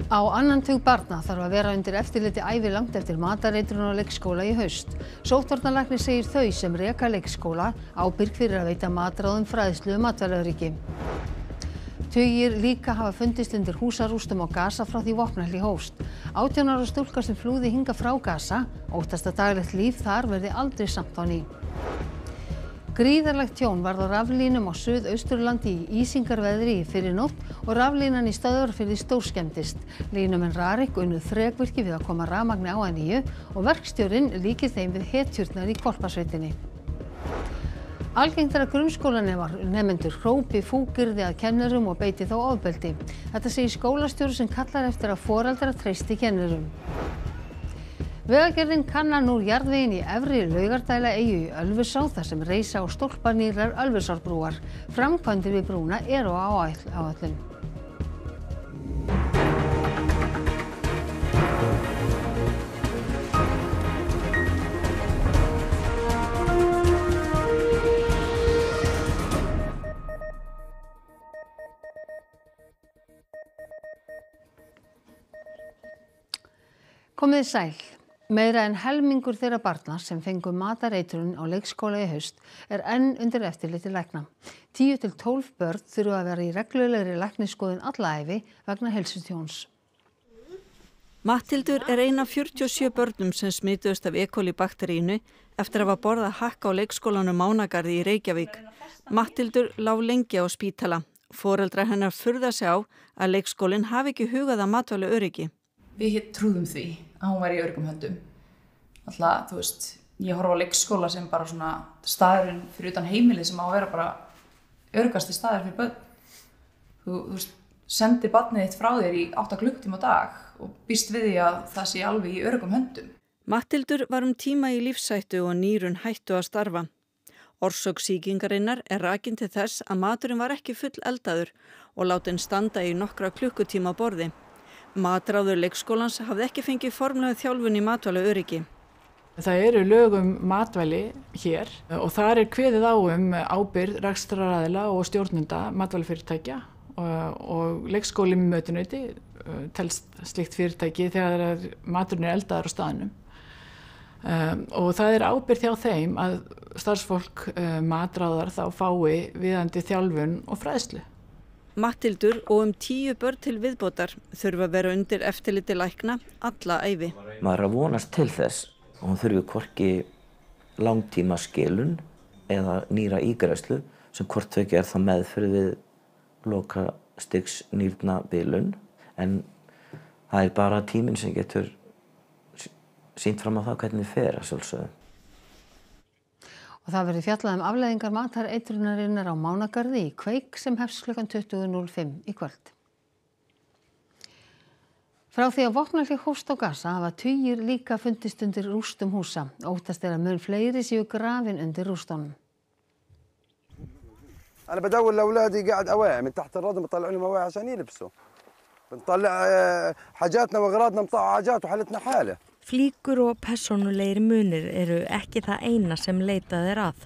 Á annan tug barna þarf að vera undir eftirliti ævilangt eftir matareitrun á leikskóla í haust. Sóttvarnalæknir segir þau sem reka leikskóla ábyrg fyrir að veita matráðum fræðslu matvælaöryggi. Tugir líka hafa fundist undir húsarústum á Gaza frá því vopnahlé hófst. 18 ára stúlka sem flúði hingað frá Gaza óttast að daglegt líf þar verði aldrei samt á ný. Gríðarlegt tjón varð á raflínum á Suðausturlandi í ísingarveðri í fyrrinótt og raflínan í Stöðvarfirði stórskemmdist. Línumenn Rarik unnu þrekvirki við að koma rafmagni á að nýju og verkstjórinn líkir þeim við hetjurnar í Hvolpasveitinni. Algengt er að grunnskólanemendur hrópi fúkyrði að kennurum og beiti þá ofbeldi. Þetta segir skólastjóri sem kallar eftir að foreldrar treysti kennurum. Vegagerðin kannar nú jarðveginn í Efri Laugardæla eyju í Ölfusá þar sem reisa á stólpar nýrrar Ölfusárbrúar. Framkvæmdir við brúna eru á áætlun. Komiði sæl. Meira en helmingur þeirra barna sem fengu matareitrun á leikskóla í haust er enn undir eftirliti lækna. 10 til 12 börn þurfa að vera í reglulegri læknisskoðun alla ævi vegna heilsutjóns. Matthildur er ein af 47 börnum sem smituðust af E. coli bakteríinu eftir að hafa borðað hakk á leikskólanum Mánagarði í Reykjavík. Matthildur lá lengi á spítala. Foreldrar hennar furða sig á að leikskólinn hafi ekki hugað að matvælaöryggi. Við trúðum því að hún væri í öruggum höndum. Alltaf, þú veist, ég horfa á leikskóla sem bara svona staðurinn fyrir utan heimilið sem á að vera bara öruggasti staður fyrir börn. Þú sendir barnið þitt frá þér í 8 klukkutíma á dag og býst við því að það sé alveg í öruggum höndum. Matthildur var tíma í lífshættu og nýrun hættu að starfa. Orsök sýkingarinnar er rakin til þess að maturinn var ekki full eldaður og látin standa í nokkra klukkutíma á borði. Matráður leikskólans hafði ekki fengið formlega þjálfun í matvælaöryggi. Það eru lög matvæli hér og þar kveðið á ábyrgð rekstraraðila og stjórnenda matvælafyrirtækja og leikskóli með mötuneyti telst slíkt fyrirtæki þegar maturinn eldaður á staðnum. Og það ábyrgð hjá þeim að starfsfólk matráðar þá fái viðandi þjálfun og fræðslu. Matthildur og 10 börn til viðbótar þurfa að vera undir eftirliti lækna alla ævi. Maður að vonast til þess og hún þurfi hvorki langtíma skilun eða nýra ígræðslu sem hvort tveggja það meðferð við lokastigs nýrnabilun en það bara tíminn sem getur sýnt fram á það hvernig fer að sjálfsögðu. Og það verður fjallað afleiðingar matareitrunarinnar á Mánagarði í Kveik sem hefst klukkan 20:05 í kvöld. Frá því að vopnahlé hófst á Gaza hafa tugir líka fundist undir rústum húsa. Óttast er að mun fleiri séu grafin undir rústunum. أنا بدور لأولادي قاعد أواعي من تحت الرضم بطلعوا لي مواعي عشان يلبسوا. بنطلع حاجاتنا وأغراضنا مطلع حاجات وحالتنا حالة. Flíkur og persónulegir munir eru ekki það eina sem leitað er að.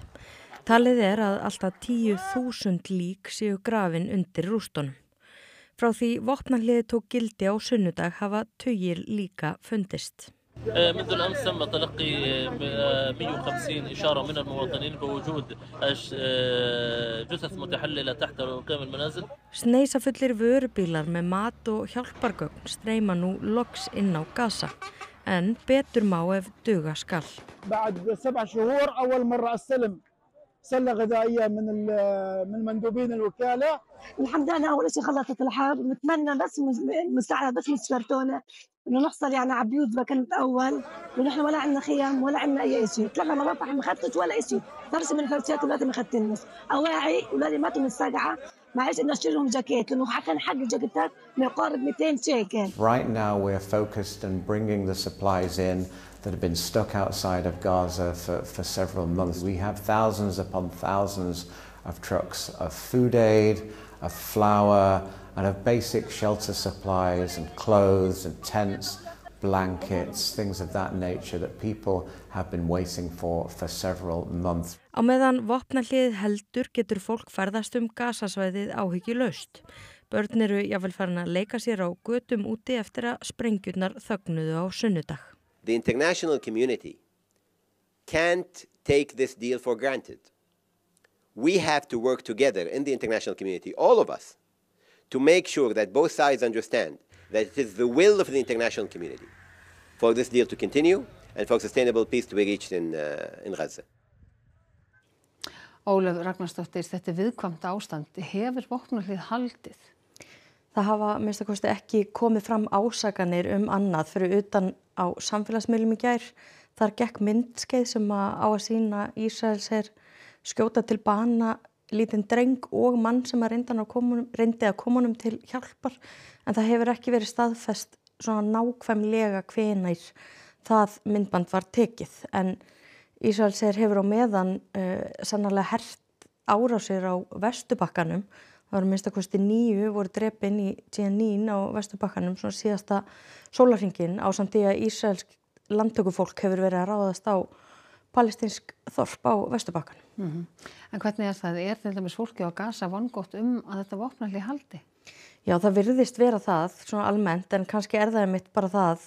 Talið er að alltaf 10.000 lík séu grafin undir rústunum. Frá því vopnahléið tók gildi á sunnudag hafa tugir líka fundist. منذ الأمس تم تلقي 150 إشارة من المواطنين بوجود جثث متحللة تحت ركام المنازل. Sneisafullir vörubílar með mat og hjálpargögn streyma nú loks inn á Gaza. En betur má ef duga skall. بعد 7 شهور أول مرة أستلم سلة غذائية من مندوبين الوكالة. الحمد لله أول شيء خلصت الحرب نتمنى بس مساعدة بس مستشفرتونا إنه نحصل يعني على بيوت كانت أول ونحن ولا عندنا خيام ولا عندنا أي شيء. 3 مرات ما خدتش ولا شيء. فرش من الفرشات أولادي ما خدتنش. أواعي أولادي ماتوا من السجعة. معيش إن أشتريهم جاكيت لأنه حتى حق الجاكيتات ما يقارب 200 شيكل. Right now we're focused on bringing the supplies in that have been stuck outside of Gaza for several months. We have thousands upon thousands of trucks of food aid, of flour, and of basic shelter supplies and clothes and tents, blankets, things of that nature that people have been waiting for several months. Á meðan vopnahléið heldur getur fólk ferðast Gazasvæðið áhyggjulaust. Börn eru jafnvel farin að leika sér á götum úti eftir að sprengjurnar þögnuðu á sunnudag. The international community can't take this deal for granted. We have to work together in the international community, all of us, to make sure that both sides understand that it is the will of the international community for this deal to continue and for sustainable peace to be reached in Gaza. Ólöf Ragnarsdóttir, þetta viðkvæmt ástand. Hefur vopnahlið haldið? Það hafa minnsta kosti ekki komið fram ásakanir annað fyrir utan á samfélagsmiðlum í gær. Þar gekk myndskeið sem á að sýna Ísraelsher skjóta til bana lítinn dreng og mann sem reyndi að koma honum til hjálpar. En það hefur ekki verið staðfest svona nákvæmlega hvenær það myndband var tekið. En Ísraelsher hefur á meðan sannarlega hert árásir á Vesturbakkanum. Það voru minnsta kosti 9 voru drepin í Jenin á Vesturbakkanum svona síðasta sólarhringinn ásamt því að ísraelsk landtökufólk hefur verið að ráðast á palestínsk þorp á Vesturbakkanum. En hvernig það? Til dæmis fólki á Gaza vongott að þetta vopnahlið haldi? Já, það virðist vera það svona almennt, en kannski það einmitt bara það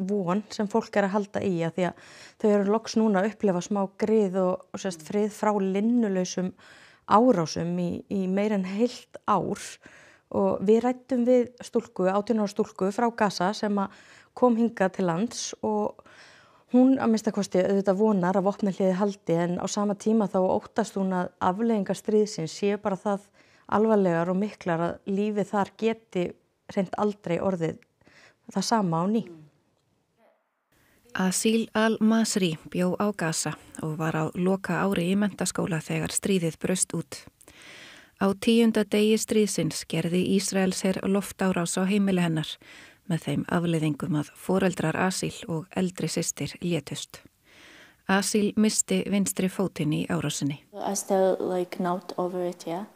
von sem fólk að halda í að því að þau eru loks núna að upplifa smá grið og frið frá linnulausum árásum í meira en heilt ár og við ræddum við 18 ára stúlku frá Gaza sem kom hingað til lands og hún að minnsta kosti auðvitað vonar að vopnahléið haldi en á sama tíma þá óttast hún að afleiðingar stríðsins séu bara það alvarlegar og miklar að lífið þar geti hreint aldrei orðið það sama á ný. Asil al-Masri bjó á Gaza og var á loka ári í menntaskóla þegar stríðið braust út. Á 10. degi stríðsins gerði Ísraelsher loftárás á heimili hennar með þeim afleiðingum að foreldrar Asil og eldri systir létust. Asil missti vinstri fótinn í árásinni. I still not over it, yeah.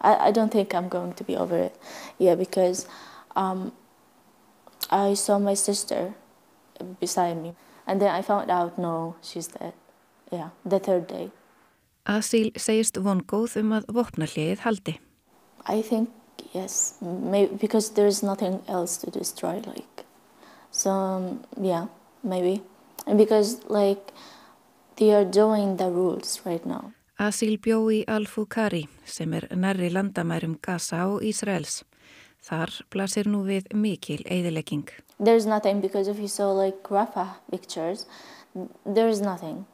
I don't think I'm going to be over it, yeah, because I saw my sister beside me, and then I found out, no, she's dead, yeah, the 3rd day. Asil segist vongóð að vopnahléið haldi. I think, yes, maybe, because there's nothing else to destroy, so, yeah, maybe, and because, they are doing the rules right now. Asil bjó í Al-Fukari sem nærri landamærum Gaza og Ísraels. Þar blasir nú við mikil eyðilegging. There's nothing because if you saw Rafah pictures, there's nothing.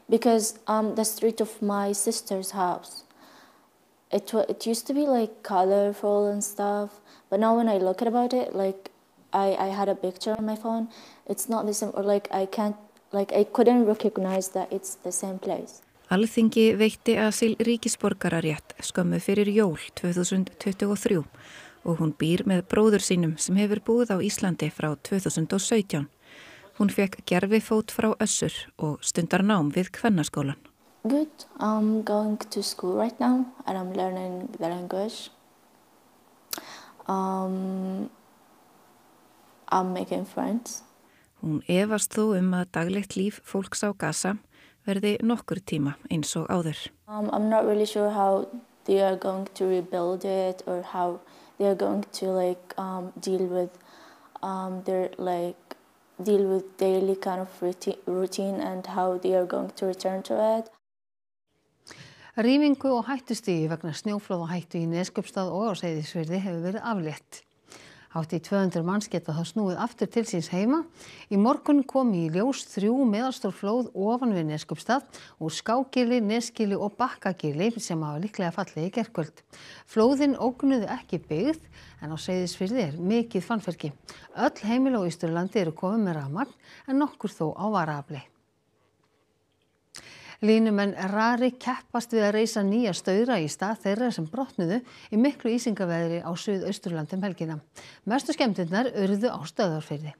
Because the street of my sister's house, it used to be colorful and stuff, but now when I look about it, I had a picture on my phone, it's not the same, or I couldn't recognize that it's the same place. Alþingi veitti Asil ríkisborgararétt skömmu fyrir jól 2023 og hún býr með bróður sínum sem hefur búið á Íslandi frá 2017. Hún fekk gervifót frá Össur og stundar nám við kvennaskólan. Good. I'm going to school right now and I'm learning the language. I'm making friends. Hún efast þó að daglegt líf fólks á Gaza verði nokkur tíma eins og áður. I'm not really sure how they are going to rebuild it or how they are going to deal with their deal with daily kind of routine and how they are going to return to it. Rýmingu og hættustigi vegna snjóflóðahættu í Neskaupstað og á Seyðisfirði hefur verið aflétt. Hátt í 200 manns geta þá snúið aftur til síns heima. Í morgun kom í ljós 3 meðalstór flóð ofan við Neskaupstað úr Skágili, Nesgili og Bakkagili sem hafa líklega fallið í gærkvöld. Flóðin ógnuðu ekki byggð en á Seyðisfirði mikið fannfergi. Öll heimili á Austurlandi eru komin með rafmagn en nokkur þó á varaafli. Línumenn Rari keppast við að reisa nýja staura í stað þeirra sem brotnuðu í miklu ísingaveðri á Suðausturlandi helgina. Mestu skemmdirnar urðu á Stöðvarfirði.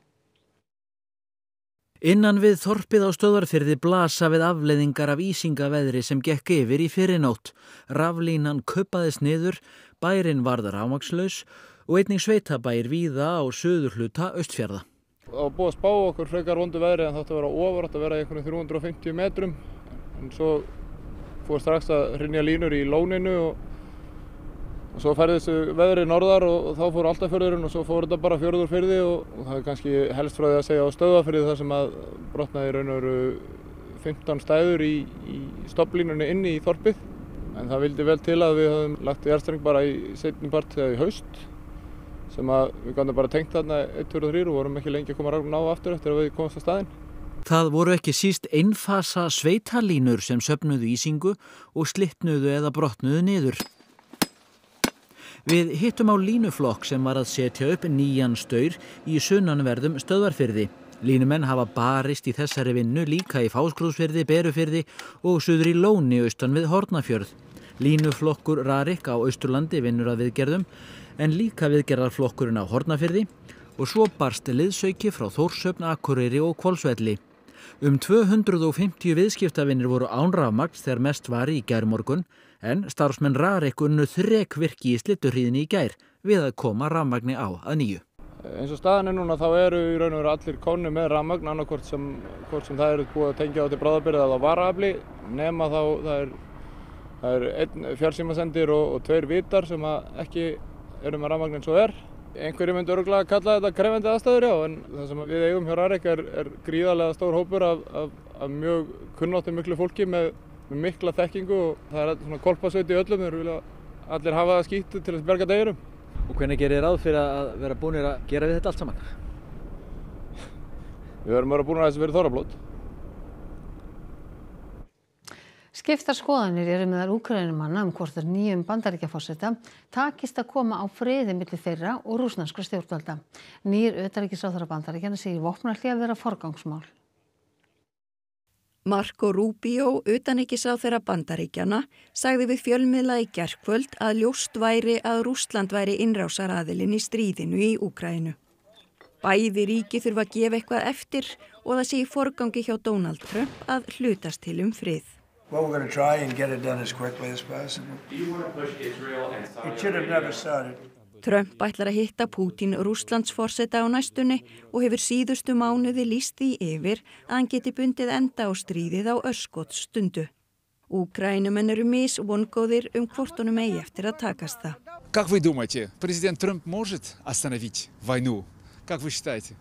Innan við þorpið á Stöðvarfirði blasa við afleiðingar af ísingaveðri sem gekk yfir í fyrrinótt. Raflínan kuppaðist niður, bærinn varð rafmagnslaus og einnig sveitabæir víða á suðurhluta Austfjarða. Það var búið að spá okkur frekar vondu veðri en það átti að vera ofar, átti að vera í einhvern 350 metrum. En svo fór strax að hrynja línur í lóninu Svo færðist veðrið norðar og þá fór Álftafjörðurinn og svo fór þetta bara Fjörðurfirði og það kannski helst frá því að segja á Stöðvarfirði þar sem að brotnaði í raun og veru 15 stæður í stofnlínunni inni í þorpið. En það vildi vel til að við höfum lagt jarðstreng bara í seinni part eða í haust sem að við gátum bara tengt þarna 1, 2 og 3 og vorum ekki lengi að koma að ná aftur eftir að við komast á staðinn. Það voru ekki síst einfasa sveitalínur sem söfnuðu ísingu og slitnuðu eða brotnuðu niður. Við hittum á línuflokk sem var að setja upp nýjan staur í sunnanverðum Stöðvarfirði. Línumenn hafa barist í þessari vinnu líka í Fáskrúðsfirði, Berufirði og suður í Lóni austan við Hornafjörð. Línuflokkur Rarik á Austurlandi vinnur að viðgerðum en líka viðgerðarflokkurinn á Hornafirði og svo barst liðsauki frá Þórshöfn, Akureyri og Hvolsvelli. 250 viðskiptavinir voru án rafmagns þegar mest var í gærmorgun en starfsmenn Rarik unnu þrekvirki í Slittuhríðinni í gær við að koma rafmagni á að nýju. Eins og staðan núna þá eru í raun og veru allir komnir með rafmagn annarkvort sem það eru búið að tengja á til bráðabirgða eða varaafli nema þá það er 1 fjarsímasendir og 2 vitar sem ekki eru með rafmagn eins og er. Einhverjir myndu örugglega kalla þetta krefjandi aðstæður, já, en það sem við eigum hjá Rarik er gríðarlega stór hópur af mjög kunnáttu miklu fólki með mikla þekkingu og það er svona kolpasveit í öllum, þeir vilja allir hafa það skítt til að bjarga deginum. Og hvernig gerir þið ráð fyrir að vera búnir að gera við þetta allt saman? Við verðum að vera búnir að þessu fyrir þorrablót. Skiptar skoðanir eru meðal Úkraínumanna hvort nýjum Bandaríkjaforseta takist að koma á friði milli þeirra og rússneskra stjórnvalda. Nýr utanríkisráðherra Bandaríkjanna segir vopnahlé að vera forgangsmál. Marco Rubio, utanríkisráðherra Bandaríkjanna, sagði við fjölmiðla í gærkvöld að ljóst væri að Rússland væri innrásaraðilinn í stríðinu í Úkraínu. Bæði ríki þurfa að gefa eitthvað eftir og það sé í forgangi hjá Donald Trump að hlutast til frið. Well, we're going to try and get it done as quickly as possible. Do you want to push Israel and Saudi? It should have never started. Trump ætlar að hitta Pútín Rússlandsforseta á næstunni og hefur síðustu mánuði lýst því yfir að hann geti bundið enda á stríðið á örskotsstundu. Úkraínumenn eru misvongóðir hvort honum eigi eftir að takast það. Как вы думаете, президент Трамп может остановить войну? Как вы считаете?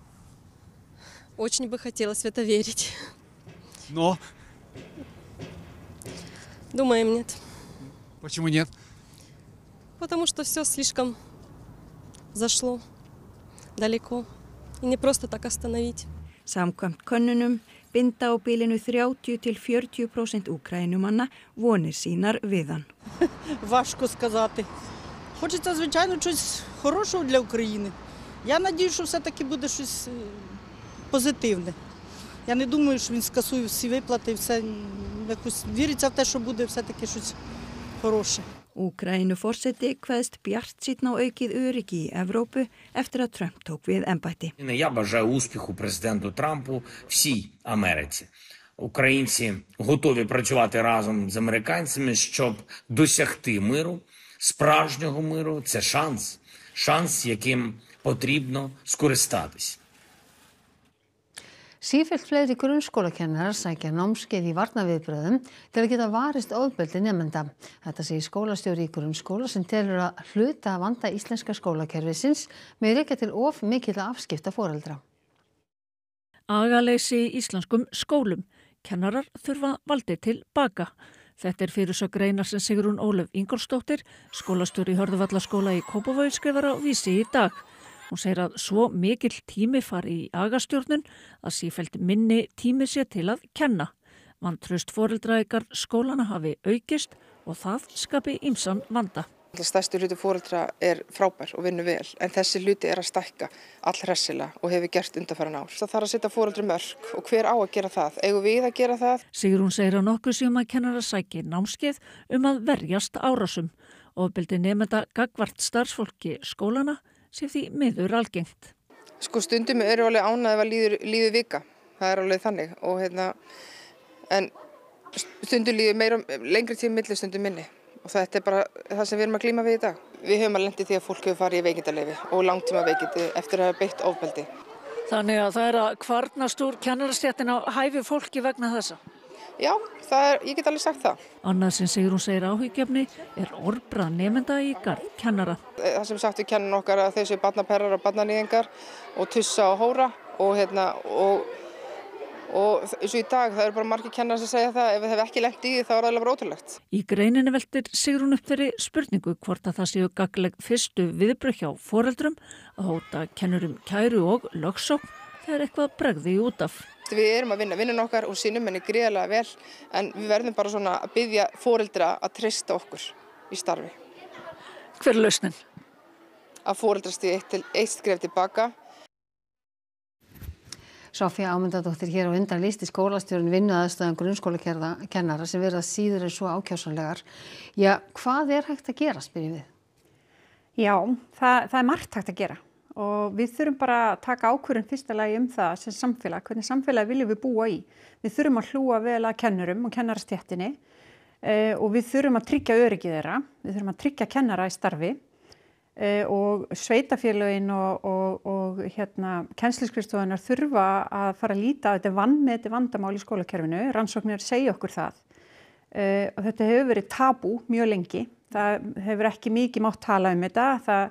Очень бы хотелось в это верить. Но? Думаем, нет. Почему нет? Потому что все слишком зашло далеко. И не просто так остановить. Samkvæmt könnunum binda á bilinu 30–40% Українуманна vonir sínar við hann. Важко сказати. Хочеться, звичайно, щось хорошого для України. Я надію, що все-таки буде щось позитивне. Я не думаю, що він скасує всі виплати, все якось віриться в те, що буде все-таки щось хороше. Úkraínuforseti kveðst bjartsýnn á aukið öryggi í Evrópu eftir að Trump tók við embætti. Я бажаю успіху президенту Трампу, всій Америці. Українці готові працювати разом з американцями, щоб досягти миру, справжнього миру. Це шанс, яким потрібно скористатись. Sífellt fleiri grunnskólakennarar sækja námskeið í varnarviðbrögðum til að geta varist ofbeldi nemenda. Þetta segir skólastjóri í grunnskóla sem telur að hluta að vanda íslenska skólakerfisins með rekja til of mikilla afskipta foreldra. Agaleysi í íslenskum skólum. Kennarar þurfa valdi til baka. Þetta fyrirsögn Reynar sem Sigrún Ólöf Ingólfsdóttir, skólastjóri í Hörðuvallaskóla í Kópavogi, skrifar á Vísi í dag. Hún segir að svo mikill tími fari í agastjórnun að sífellt minni tími sé til að kenna. Vantraust foreldra ykkar skólana hafi aukist og það skapi ýmsan vanda. Stærsti hluti foreldra frábær og vinnur vel, en þessi hluti að stækka allhressilega og hefur gert undanfarin ár. Það þarf að setja foreldri mörk og hver á að gera það? Eigum við að gera það? Sigrún segir að nokkuð sem að kennara sæki námskeið að verjast árásum. Ofbeldi nemenda gagnvart starfsfólki skólana sé því miður algengt. Stundum eru alveg ánægð að líður vika. Það alveg þannig og en stundum líður lengri tíma milli, stundum minni. Og þetta bara það sem við erum að glíma við í dag. Við höfum að lenda því að fólk hefur farið í veikindaleyfi og langtíma veikindi eftir að hafa beitt ofbeldi. Þannig að það að kvarnast úr kennarastéttin á hæfi fólki vegna þessa? Já, ég get alveg sagt það. Annað sem Sigrún segir áhyggjefni orðbragð nemenda í garð kennara. Það sem sagt við kennum okkar að þau séu barnaperrar og barnaníðingar og tussa og hóra og eins og í dag það eru bara margir kennarar sem segja það, ef þið hefur ekki lent í því þá það bara ótrúlegt. Í greininni veltir Sigrún upp þeirri spurningu hvort að það séu gagnleg fyrstu viðbrögð hjá foreldrum að hóta kennurum kæru og lögsókn þegar eitthvað bregði út af. Við erum að vinna okkar og sinnum henni gríðarlega vel en við verðum bara svona að biðja foreldra að treysta okkur í starfi. Hver er lausnin? Að foreldra stíði eitt skref tilbaka. Soffía Ámundadóttir hér á undan lýsti skólastjórinn vinnuaðstöðum grunnskólakennara sem verða síður en svo ákjásanlegar. Já, hvað er hægt að gera, spyrjum við? Já, það er margt hægt að gera. Og við þurfum bara að taka ákvörðun fyrsta lagi það sem samfélag, hvernig samfélagi viljum við búa í. Við þurfum að hlúa vel að kennurum og kennarastéttinni og við þurfum að tryggja öryggi þeirra, við þurfum að tryggja kennara í starfi og sveitafélögin og kennsluskrifstofunar þurfa að fara að líta að þetta vanmeti vandamál í skólakerfinu, rannsóknir segja okkur það og þetta hefur verið tabú mjög lengi, það hefur ekki mikið mátt tala þetta, það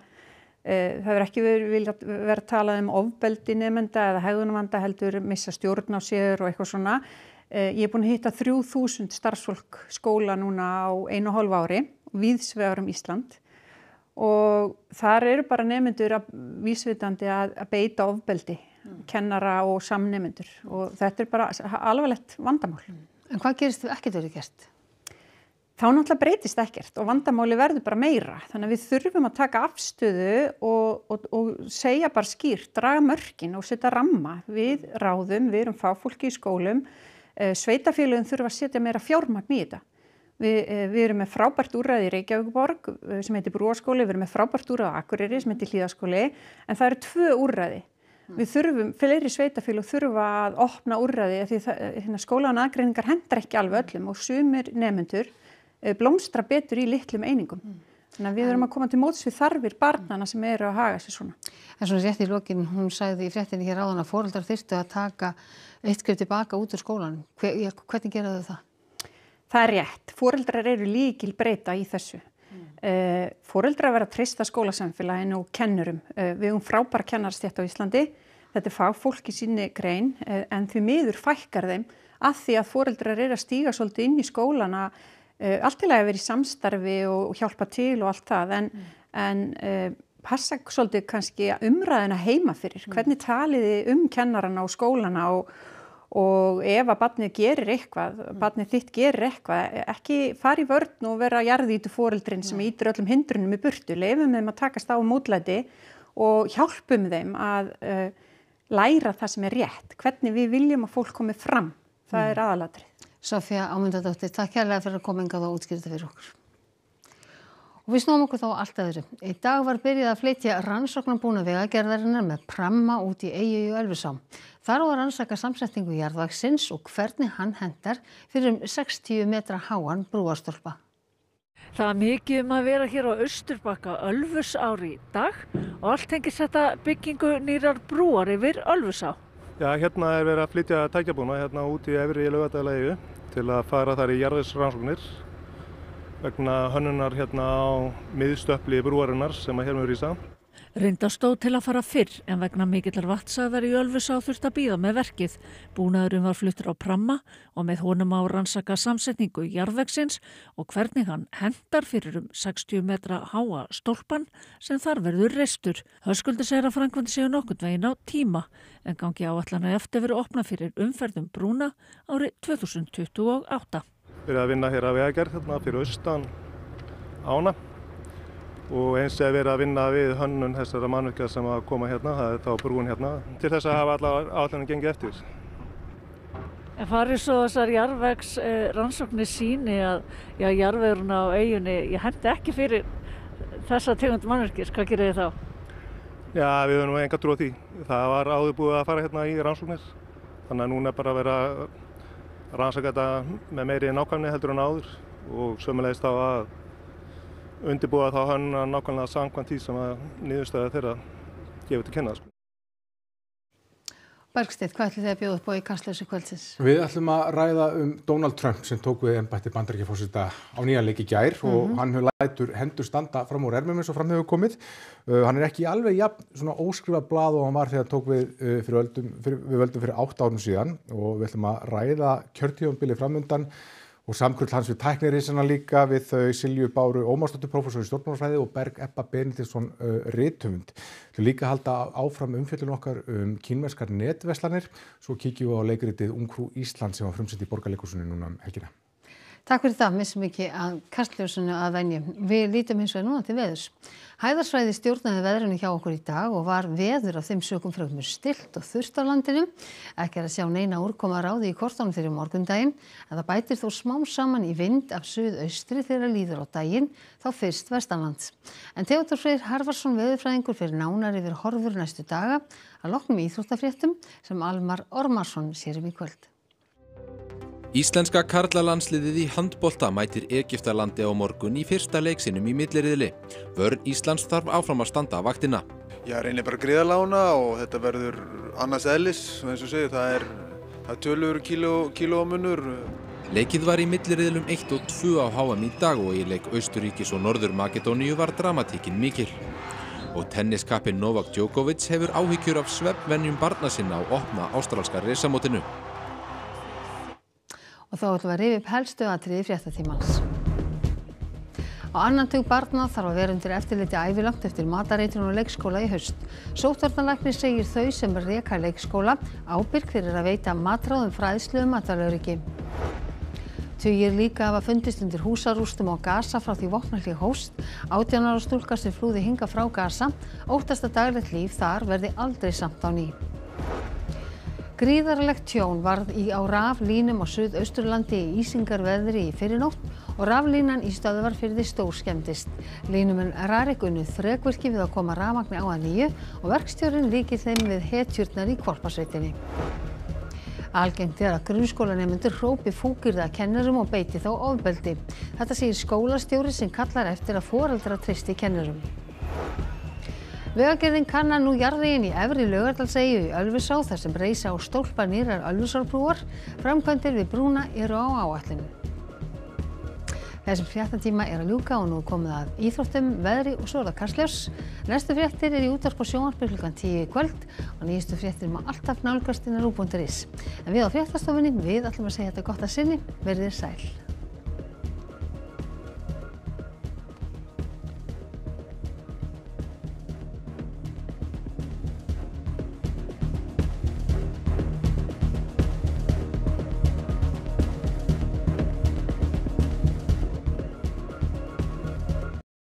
hefur ekki verið að tala ofbeldi nemenda eða hegðunarvanda heldur missa stjórn á sér og eitthvað svona. Ég er búin að hitta 3000 starfsfólk skóla núna á 1,5 ári, víðs vegar Ísland og þar eru bara nemendur vísvitandi að beita ofbeldi, kennara og samnemendur og þetta er bara alvarlegt vandamál. En hvað gerist ef ekkert verður gert? Þá náttúrulega breytist ekkert og vandamáli verður bara meira. Þannig að við þurfum að taka afstöðu og segja bara skýrt, draga mörkin og setja ramma. Við ráðum, við erum fagfólki í skólum, sveitafélögin þurfa að setja meira fjármagn í þetta. Við erum með frábært úrræði í Reykjavíkurborg sem heitir Brúarskóli, við erum með frábært úrræði á Akureyri sem heitir Hlíðaskóli, en það eru 2 úrræði. Við þurfum, fleiri sveitafélög þurfa að opna úrræði því skólan aðgreiningar hendar ekki alveg öllum og sumir nemendur blómstra betur í litlum einingum. Þannig að við erum að koma til móts við þarfir barnana sem eru að haga sér svona. En svona rétt í lokin, hún sagði í fréttinni hér áðan að foreldrar þyrftu að taka eitt skref tilbaka út úr skólanum. Hvernig gera þau það? Það er rétt. Foreldrar eru lykilbreyta í þessu. Foreldrar verða að treysta skólasamfélaginu og kennurum. Við höfum frábæra kennarastétt á Íslandi. Þetta er fagfólk í sinni grein en því miður fækkar þeim að því að foreldrar eru að stíga svolítið inn í skólana allt til að vera í samstarfi og hjálpa til og allt það en passa svolítið kannski umræðina heima fyrir. Hvernig taliði kennarana og skólana og ef að barnið gerir eitthvað, barnið þitt gerir eitthvað, ekki fara í vörn og vera jarðýtu foreldrin sem ítir öllum hindrunum í burtu. Leifum þeim að takast á mótlæti og hjálpum þeim að læra það sem er rétt. Hvernig við viljum að fólk komi fram, það er aðalatrið. Soffía Ámundadóttir, takk kærlega fyrir að koma hingað og útskýra þetta fyrir okkur. Og við snúum okkur þá allt öðru. Í dag var byrjað að flytja rannsóknarbúna vegagerðarinnar með pramma út í Eyju í Ölfusá. Þar á að rannsaka samsetningu jarðvagsins og hvernig hann hentar fyrir 60 metra háan brúarstólpa. Það er mikið að vera hér á Austurbakka Ölfusár í dag og allt tengist þetta byggingu nýrar brúar yfir Ölfusá. Já, hérna er verið að flytja tækjabúna hérna út í efri Laugardalseyju til að fara þar í jarðvegsrannsóknir vegna hönnunar hérna á miðstöpli brúarinnar sem að hérna rísa. Reyndar stóð til að fara fyrr en vegna mikillar vatnsæðar í Ölfusá þurfti að bíða með verkið. Búnaðurinn var fluttur á pramma og með honum á rannsaka samsetningu jarðvegsins og hvernig hann hentar fyrir 60 metra háa stólpan sem þar verður reistur. Höskuldur segir að framkvæmdir séu nokkurn veginn á tíma en gangi áætlana eftir verið opnað fyrir umferðum brúna árið 2028. Við erum að vinna hér að vegagerð hérna fyrir austan ána. Og eins er verið að vinna við hönnun þessara mannvirkja sem að koma hérna, það er þá brúin hérna, til þess að hafa allar áætlanir gengið eftir. En farið svo þessar jarðvegs rannsóknir sýni að jarðvegurinn á eyjunni, ég hendi ekki fyrir þessa tegund mannvirkis, hvað gerir þið þá? Já, við höfum nú enga trú á því. Það var áður búið að fara hérna í rannsóknir, þannig að núna er bara að vera að rannsaka þetta með meiri nákvæmni heldur en áður og sömulegist þá að undirbúa þá hönnun nákvæmlega samkvæmt því sem að niðurstaða þeirra gefur til kynna. Bergsteinn, hvað ætlið þið að bjóða upp á í Kastljósi kvöldsins? Við ætlum að ræða Donald Trump sem tók við embætti Bandaríkjaforseta á nýjan leik í gær og hann lætur hendur standa fram úr ermum eins og fram hefur komið. Hann ekki alveg jafn svona óskrifað blað og hann var þegar hann tók við völdum fyrir 8 árum síðan og við ætlum að ræða kjörtímabilið framundan og samkrull hans við tæknirisana líka við þau Silju Báru Ómarsdóttur, prófessor í stjórnmálafræði og Berg Ebba Benediktsson rithöfund. Við líka halda áfram umfjöllun okkar kínverskar netverslanir, svo kíkjum við á leikritið Ungfrú Ísland sem var frumsýnt í Borgarleikhúsinu núna helgina. Takk fyrir það, missum ekki að Kastljósinu að venju. Við lítum hins vegar núna til veðurs. Hæðarsvæði stjórnaði veðrinu hjá okkur í dag og var veður af þeim sökum fremur stillt og þurrt á landinu. Ekki að sjá neina úrkoma ráði í kortunum fyrir morgundaginn, en það bætir þó smám saman í vind af suðaustri þegar líður á daginn, þá fyrst vestanlands. En Theodór Freyr Harfarsson veðurfræðingur fyrir nánar yfir horfur næstu daga að loknum íþróttafréttum sem Almar Ormarsson sér í kvöld. Íslenska karlalandsliðið í handbolta mætir Egyptalandi á morgun í fyrsta leik sínum í milliriðli. Vörn Íslands þarf áfram að standa vaktina. Já, reynir bara gríðarlána og þetta verður annars eðlis, eins og segir, það er tölur kílómunur. Leikið var í milliriðlum 1 og 2 á HM í dag og í leik Austurríkis og Norður-Makedóníu var dramatíkin mikil. Og tenniskappinn Novak Djokovic hefur áhyggjur af svefnvenjum barna sinna á opna ástralska risamótinu. Og þá ætlum við að rifja upp helstu atriði fréttatímans. Á annan tug barna þarf að vera undir eftirliti ævilangt eftir matareitrun og leikskóla í haust. Sóttvarnalæknir segir þau sem reka leikskóla ábyrg fyrir að veita matráð fræðslu matvælaöryggi. Tugir líka hafa fundist undir húsarústum á Gaza frá því vopnahlé hófst. 18 ára stúlka sem flúði hingað frá Gaza óttast að daglegt líf þar verði aldrei samt á ný. Gríðarlegt tjón varð á raflínum á Suðausturlandi í ísingarveðri í fyrrinótt og raflínan í Stöðvarfirði stórskemmdist. Línumenn Rarik unnu þrekvirki við að koma rafmagni á að nýju og verkstjórinn líkir þeim við hetjurnar í Hvolpasveitinni. Algengt er að grunnskólanemendur hrópi fúkyrða að kennurum og beiti þá ofbeldi. Þetta segir skólastjóri sem kallar eftir að foreldrar treysti kennurum. Vegagerðin kannar nú jarðveginn í Efri Laugardalseyju í Ölfusá þar sem reisa á stólpa nýrrar Ölfusárbrúar. Framkvæmdir við brúna eru á áætlun. Þessum fréttatíma er að ljúka og nú komið að íþróttum, veðri og svo er það Kastljós. Næstu fréttir eru í útvarpi og sjónvarpi klukkan 10 í kvöld og nýjustu fréttir má alltaf nálgast inn á ruv.is. En við á fréttastofunni, við ætlum að segja þetta gott að sinni, verið sæl.